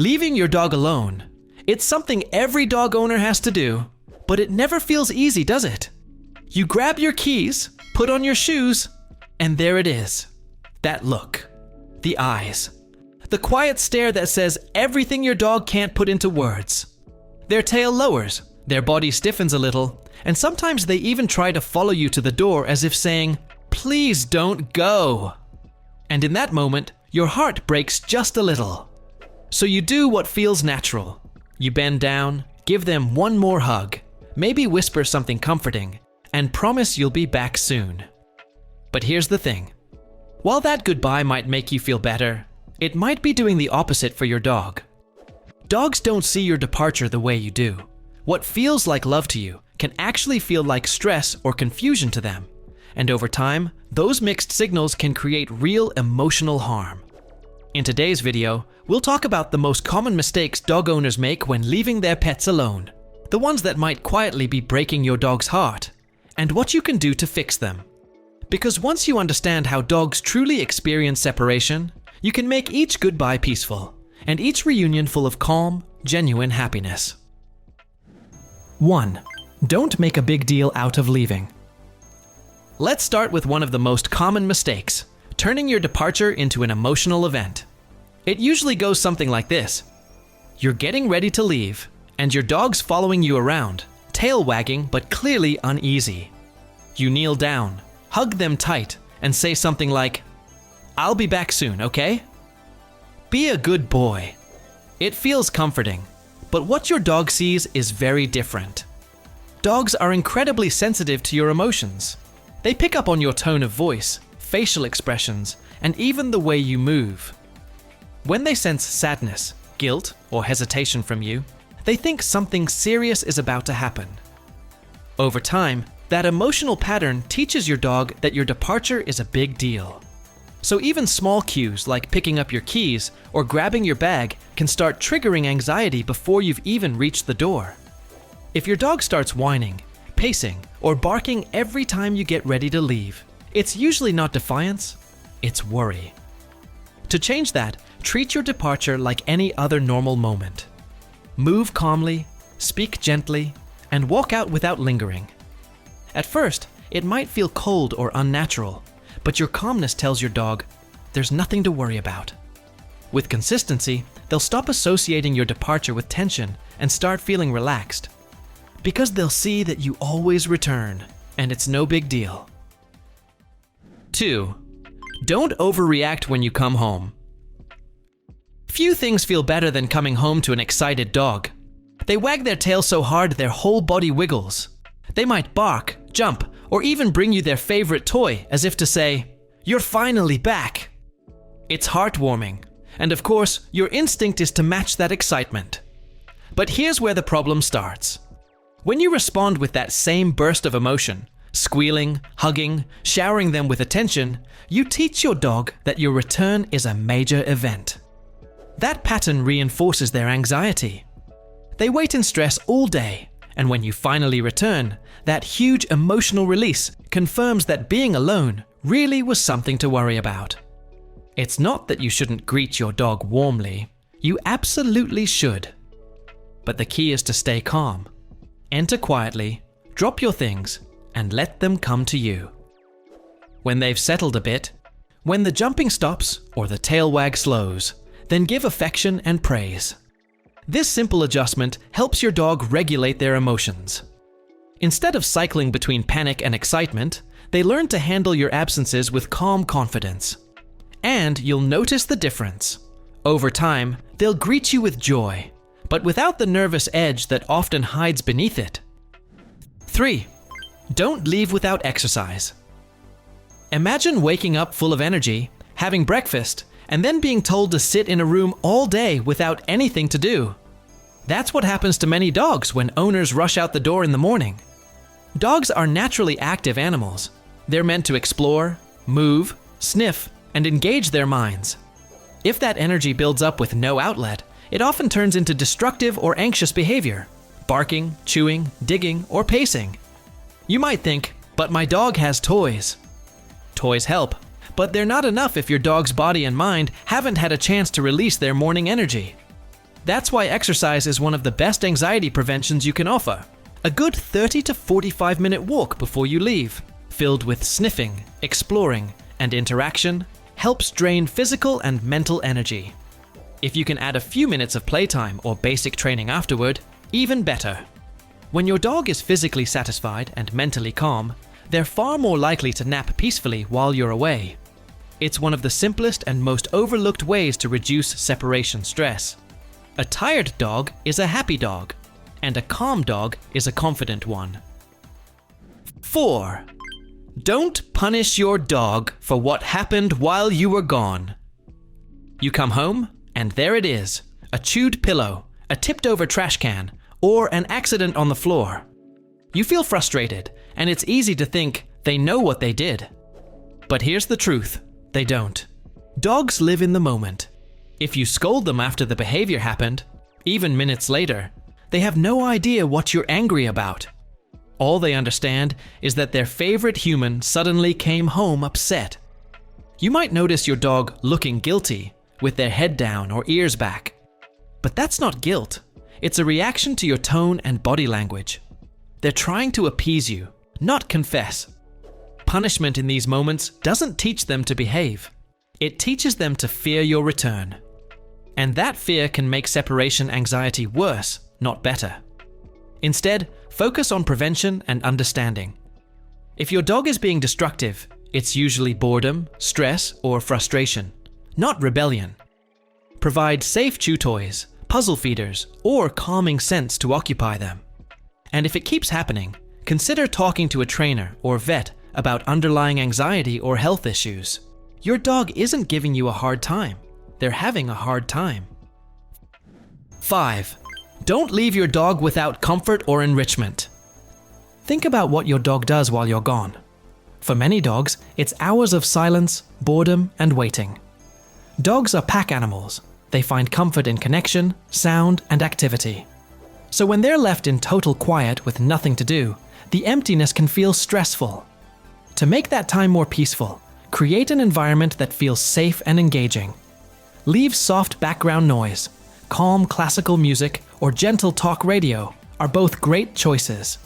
Leaving your dog alone. It's something every dog owner has to do, but it never feels easy, does it? You grab your keys, put on your shoes, and there it is. That look. The eyes. The quiet stare that says everything your dog can't put into words. Their tail lowers, their body stiffens a little, and sometimes they even try to follow you to the door as if saying, "Please don't go." And in that moment, your heart breaks just a little. So you do what feels natural. You bend down, give them one more hug, maybe whisper something comforting, and promise you'll be back soon. But here's the thing. While that goodbye might make you feel better, it might be doing the opposite for your dog. Dogs don't see your departure the way you do. What feels like love to you can actually feel like stress or confusion to them. And over time, those mixed signals can create real emotional harm. In today's video, we'll talk about the most common mistakes dog owners make when leaving their pets alone, the ones that might quietly be breaking your dog's heart, and what you can do to fix them. Because once you understand how dogs truly experience separation, you can make each goodbye peaceful, and each reunion full of calm, genuine happiness. 1. Don't make a big deal out of leaving. Let's start with one of the most common mistakes, turning your departure into an emotional event. It usually goes something like this. You're getting ready to leave, and your dog's following you around, tail wagging but clearly uneasy. You kneel down, hug them tight, and say something like, "I'll be back soon, okay?" Be a good boy. It feels comforting, but what your dog sees is very different. Dogs are incredibly sensitive to your emotions. They pick up on your tone of voice, facial expressions, and even the way you move. When they sense sadness, guilt, or hesitation from you, they think something serious is about to happen. Over time, that emotional pattern teaches your dog that your departure is a big deal. So even small cues like picking up your keys or grabbing your bag can start triggering anxiety before you've even reached the door. If your dog starts whining, pacing, or barking every time you get ready to leave, it's usually not defiance, it's worry. To change that, treat your departure like any other normal moment. Move calmly, speak gently, and walk out without lingering. At first, it might feel cold or unnatural, but your calmness tells your dog, there's nothing to worry about. With consistency, they'll stop associating your departure with tension and start feeling relaxed. Because they'll see that you always return, and it's no big deal. 2. Don't overreact when you come home. Few things feel better than coming home to an excited dog. They wag their tail so hard their whole body wiggles. They might bark, jump, or even bring you their favorite toy as if to say, "You're finally back." It's heartwarming, and of course, your instinct is to match that excitement. But here's where the problem starts. When you respond with that same burst of emotion, squealing, hugging, showering them with attention, you teach your dog that your return is a major event. That pattern reinforces their anxiety. They wait in stress all day, and when you finally return, that huge emotional release confirms that being alone really was something to worry about. It's not that you shouldn't greet your dog warmly. You absolutely should. But the key is to stay calm. Enter quietly, drop your things, and let them come to you. When they've settled a bit, when the jumping stops or the tail wag slows, then give affection and praise. This simple adjustment helps your dog regulate their emotions. Instead of cycling between panic and excitement, they learn to handle your absences with calm confidence. And you'll notice the difference. Over time, they'll greet you with joy, but without the nervous edge that often hides beneath it. 3. Don't leave without exercise. Imagine waking up full of energy, having breakfast, and then being told to sit in a room all day without anything to do. That's what happens to many dogs when owners rush out the door in the morning. Dogs are naturally active animals. They're meant to explore, move, sniff, and engage their minds. If that energy builds up with no outlet, it often turns into destructive or anxious behavior, barking, chewing, digging, or pacing. You might think, but my dog has toys. Toys help, but they're not enough if your dog's body and mind haven't had a chance to release their morning energy. That's why exercise is one of the best anxiety preventions you can offer. A good 30 to 45-minute walk before you leave, filled with sniffing, exploring, and interaction, helps drain physical and mental energy. If you can add a few minutes of playtime or basic training afterward, even better. When your dog is physically satisfied and mentally calm, they're far more likely to nap peacefully while you're away. It's one of the simplest and most overlooked ways to reduce separation stress. A tired dog is a happy dog, and a calm dog is a confident one. 4. Don't punish your dog for what happened while you were gone. You come home, and there it is, a chewed pillow, a tipped-over trash can, or an accident on the floor. You feel frustrated, and it's easy to think they know what they did. But here's the truth, they don't. Dogs live in the moment. If you scold them after the behavior happened, even minutes later, they have no idea what you're angry about. All they understand is that their favorite human suddenly came home upset. You might notice your dog looking guilty, with their head down or ears back. But that's not guilt. It's a reaction to your tone and body language. They're trying to appease you, not confess. Punishment in these moments doesn't teach them to behave. It teaches them to fear your return. And that fear can make separation anxiety worse, not better. Instead, focus on prevention and understanding. If your dog is being destructive, it's usually boredom, stress, or frustration, not rebellion. Provide safe chew toys, puzzle feeders, or calming scents to occupy them. And if it keeps happening, consider talking to a trainer or vet about underlying anxiety or health issues. Your dog isn't giving you a hard time. They're having a hard time. 5. Don't leave your dog without comfort or enrichment. Think about what your dog does while you're gone. For many dogs, it's hours of silence, boredom, and waiting. Dogs are pack animals. They find comfort in connection, sound, and activity. So when they're left in total quiet with nothing to do, the emptiness can feel stressful. To make that time more peaceful, create an environment that feels safe and engaging. Leave soft background noise. Calm classical music or gentle talk radio are both great choices.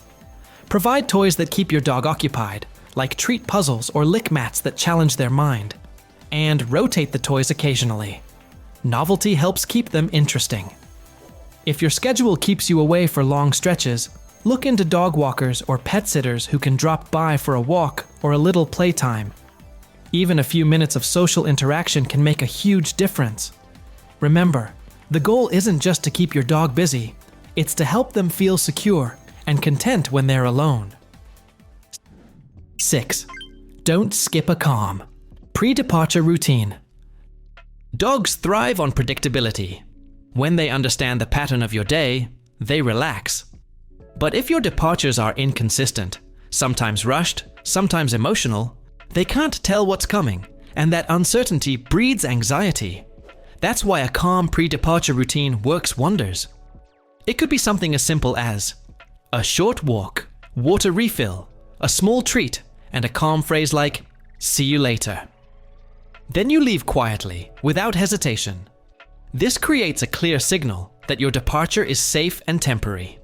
Provide toys that keep your dog occupied, like treat puzzles or lick mats that challenge their mind. And rotate the toys occasionally. Novelty helps keep them interesting. If your schedule keeps you away for long stretches, look into dog walkers or pet sitters who can drop by for a walk or a little playtime. Even a few minutes of social interaction can make a huge difference. Remember, the goal isn't just to keep your dog busy, it's to help them feel secure and content when they're alone. 6. Don't skip a calm. Pre-departure routine. Dogs thrive on predictability. When they understand the pattern of your day, they relax. But if your departures are inconsistent, sometimes rushed, sometimes emotional, they can't tell what's coming, and that uncertainty breeds anxiety. That's why a calm pre-departure routine works wonders. It could be something as simple as a short walk, water refill, a small treat, and a calm phrase like, "See you later." Then you leave quietly, without hesitation. This creates a clear signal that your departure is safe and temporary.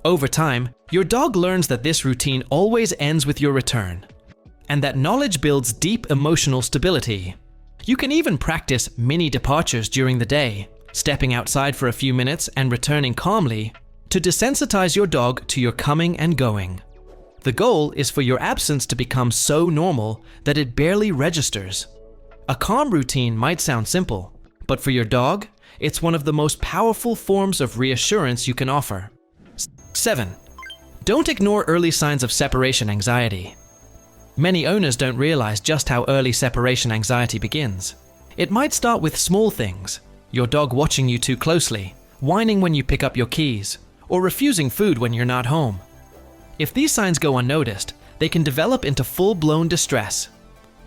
Over time, your dog learns that this routine always ends with your return, and that knowledge builds deep emotional stability. You can even practice mini departures during the day, stepping outside for a few minutes and returning calmly, to desensitize your dog to your coming and going. The goal is for your absence to become so normal that it barely registers. A calm routine might sound simple, but for your dog, it's one of the most powerful forms of reassurance you can offer. 7. Don't ignore early signs of separation anxiety. Many owners don't realize just how early separation anxiety begins. It might start with small things, your dog watching you too closely, whining when you pick up your keys, or refusing food when you're not home. If these signs go unnoticed, they can develop into full-blown distress,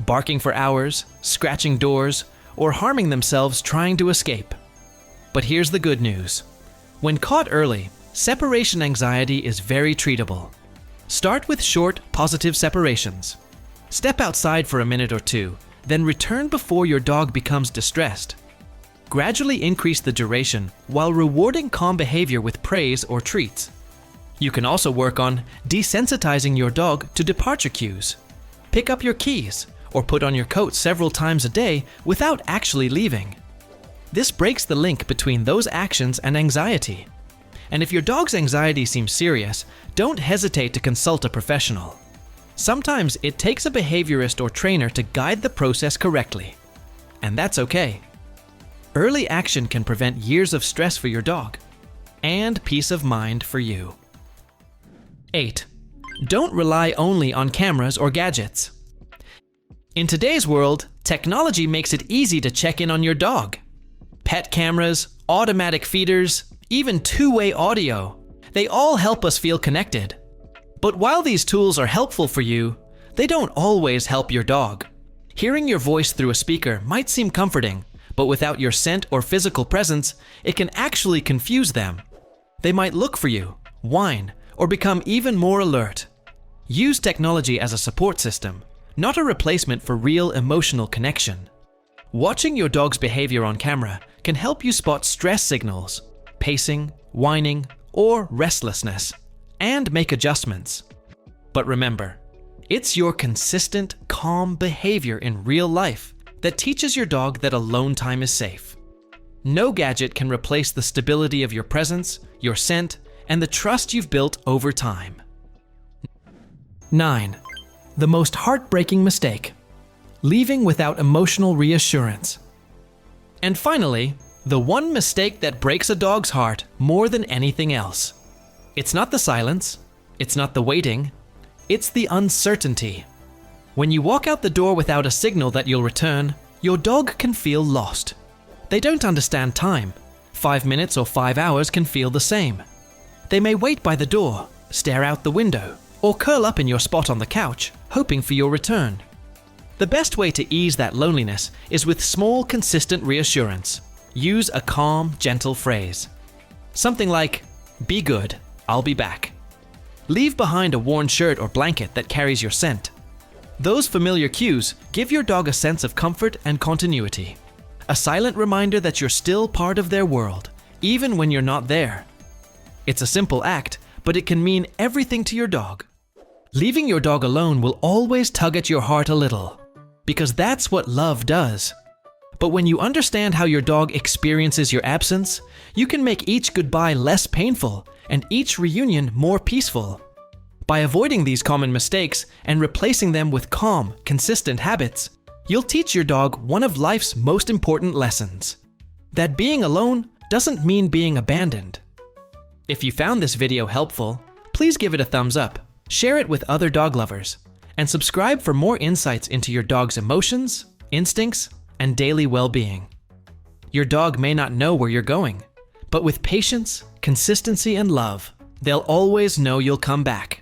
barking for hours, scratching doors, or harming themselves trying to escape. But here's the good news. When caught early, separation anxiety is very treatable. Start with short, positive separations. Step outside for a minute or two, then return before your dog becomes distressed. gradually increase the duration while rewarding calm behavior with praise or treats. You can also work on desensitizing your dog to departure cues. Pick up your keys or put on your coat several times a day without actually leaving. This breaks the link between those actions and anxiety. And if your dog's anxiety seems serious, don't hesitate to consult a professional. Sometimes it takes a behaviorist or trainer to guide the process correctly. And that's okay. Early action can prevent years of stress for your dog and peace of mind for you. 8. Don't rely only on cameras or gadgets. In today's world, technology makes it easy to check in on your dog. Pet cameras, automatic feeders, even two-way audio, they all help us feel connected. But while these tools are helpful for you, they don't always help your dog. Hearing your voice through a speaker might seem comforting, but without your scent or physical presence, it can actually confuse them. They might look for you, whine, or become even more alert. Use technology as a support system, not a replacement for real emotional connection. Watching your dog's behavior on camera can help you spot stress signals, pacing, whining, or restlessness, and make adjustments. But remember, it's your consistent, calm behavior in real life that teaches your dog that alone time is safe. No gadget can replace the stability of your presence, your scent, and the trust you've built over time. 9. The most heartbreaking mistake: leaving without emotional reassurance. And finally, the one mistake that breaks a dog's heart more than anything else. It's not the silence, it's not the waiting, it's the uncertainty. When you walk out the door without a signal that you'll return, your dog can feel lost. They don't understand time. 5 minutes or 5 hours can feel the same. They may wait by the door, stare out the window, or curl up in your spot on the couch, hoping for your return. The best way to ease that loneliness is with small, consistent reassurance. Use a calm, gentle phrase. Something like, "Be good, I'll be back." Leave behind a worn shirt or blanket that carries your scent. Those familiar cues give your dog a sense of comfort and continuity. A silent reminder that you're still part of their world, even when you're not there. It's a simple act, but it can mean everything to your dog. Leaving your dog alone will always tug at your heart a little, because that's what love does. But when you understand how your dog experiences your absence, you can make each goodbye less painful and each reunion more peaceful. By avoiding these common mistakes and replacing them with calm, consistent habits, you'll teach your dog one of life's most important lessons: that being alone doesn't mean being abandoned. If you found this video helpful, please give it a thumbs up, share it with other dog lovers, and subscribe for more insights into your dog's emotions, instincts, and daily well-being. Your dog may not know where you're going, but with patience, consistency, and love, they'll always know you'll come back.